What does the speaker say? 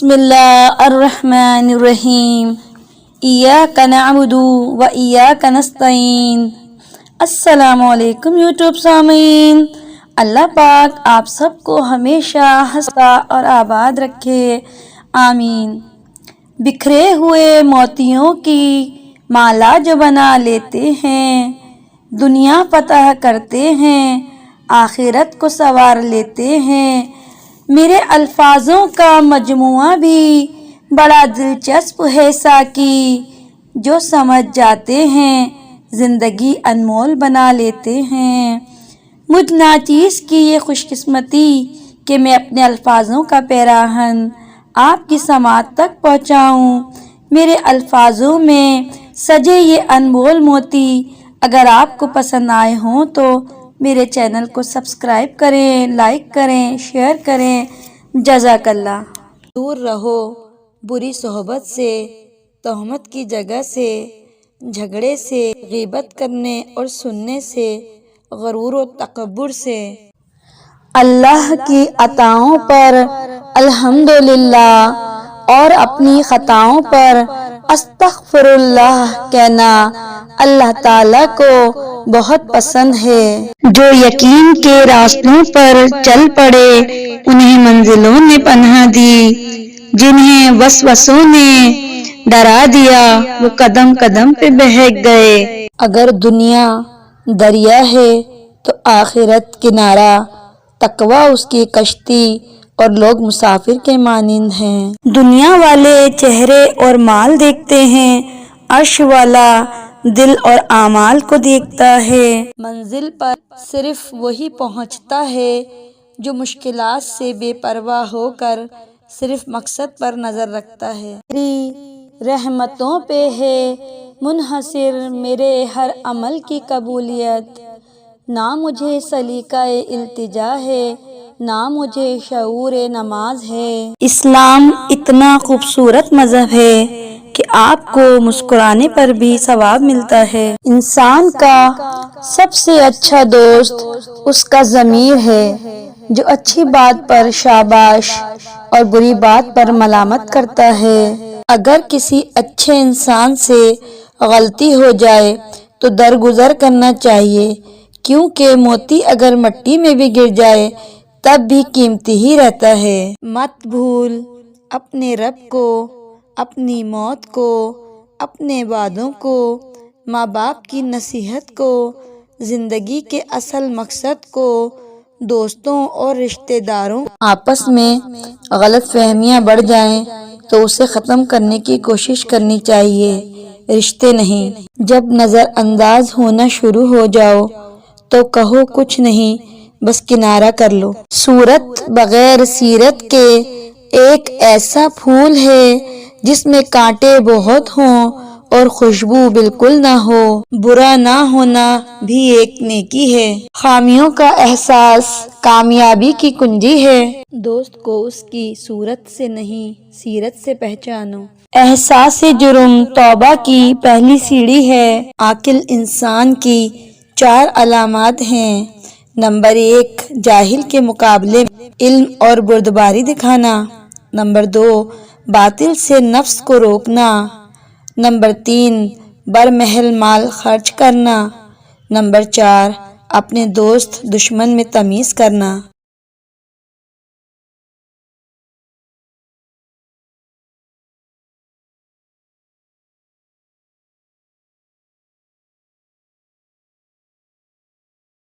بسم اللہ الرحمن الرحیم ایاک نعبد و ایاک نستعین۔ السلام علیکم یوٹیوب سامعین، اللہ پاک آپ سب کو ہمیشہ ہنستا اور آباد رکھے، آمین۔ بکھرے ہوئے موتیوں کی مالا جو بنا لیتے ہیں، دنیا فتح کرتے ہیں، آخرت کو سنوار لیتے ہیں۔ میرے الفاظوں کا مجموعہ بھی بڑا دلچسپ ہے ساکی، جو سمجھ جاتے ہیں زندگی انمول بنا لیتے ہیں۔ مجھ ناچیز کی یہ خوش قسمتی کہ میں اپنے الفاظوں کا پیراہن آپ کی سماعت تک پہنچاؤں۔ میرے الفاظوں میں سجے یہ انمول موتی اگر آپ کو پسند آئے ہوں تو میرے چینل کو سبسکرائب کریں، لائک کریں، شیئر کریں، جزاک اللہ۔ دور رہو بری صحبت سے، تہمت کی جگہ سے، جھگڑے سے، غیبت کرنے اور سننے سے، غرور و تکبر سے۔ اللہ کی عطاؤں پر الحمدللہ اور اپنی خطاؤں پر استغفر اللہ کہنا اللہ تعالیٰ کو بہت پسند ہے۔ جو یقین کے راستوں پر چل پڑے انہیں منزلوں نے پناہ دی، جنہیں وسوسوں نے ڈرا دیا وہ قدم قدم پہ بہک گئے۔ اگر دنیا دریا ہے تو آخرت کنارہ، تقویٰ اس کی کشتی اور لوگ مسافر کے مانند ہیں۔ دنیا والے چہرے اور مال دیکھتے ہیں، عرش والا دل اور اعمال کو دیکھتا ہے۔ منزل پر صرف وہی پہنچتا ہے جو مشکلات سے بے پرواہ ہو کر صرف مقصد پر نظر رکھتا ہے۔ تیری رحمتوں پہ ہے منحصر میرے ہر عمل کی قبولیت، نہ مجھے سلیقہ التجا ہے نہ مجھے شعور نماز ہے۔ اسلام اتنا خوبصورت مذہب ہے کہ آپ کو مسکرانے پر بھی ثواب ملتا ہے۔ انسان کا سب سے اچھا دوست اس کا ضمیر ہے، جو اچھی بات پر شاباش اور بری بات پر ملامت کرتا ہے۔ اگر کسی اچھے انسان سے غلطی ہو جائے تو درگزر کرنا چاہیے، کیونکہ موتی اگر مٹی میں بھی گر جائے تب بھی قیمتی ہی رہتا ہے۔ مت بھول اپنے رب کو، اپنی موت کو، اپنے وعدوں کو، ماں باپ کی نصیحت کو، زندگی کے اصل مقصد کو، دوستوں اور رشتہ داروں۔ آپس میں غلط فہمیاں بڑھ جائیں تو اسے ختم کرنے کی کوشش کرنی چاہیے، رشتے نہیں۔ جب نظر انداز ہونا شروع ہو جاؤ تو کہو کچھ نہیں، بس کنارہ کر لو۔ صورت بغیر سیرت کے ایک ایسا پھول ہے جس میں کانٹے بہت ہوں اور خوشبو بالکل نہ ہو۔ برا نہ ہونا بھی ایک نیکی ہے۔ خامیوں کا احساس کامیابی کی کنجی ہے۔ دوست کو اس کی صورت سے نہیں سیرت سے پہچانو۔ احساس جرم توبہ کی پہلی سیڑھی ہے۔ عاقل انسان کی 4 علامات ہیں۔ نمبر 1، جاہل کے مقابلے میں علم اور بردباری دکھانا۔ نمبر 2، باطل سے نفس کو روکنا۔ نمبر 3، برمحل مال خرچ کرنا۔ نمبر 4، اپنے دوست دشمن میں تمیز کرنا۔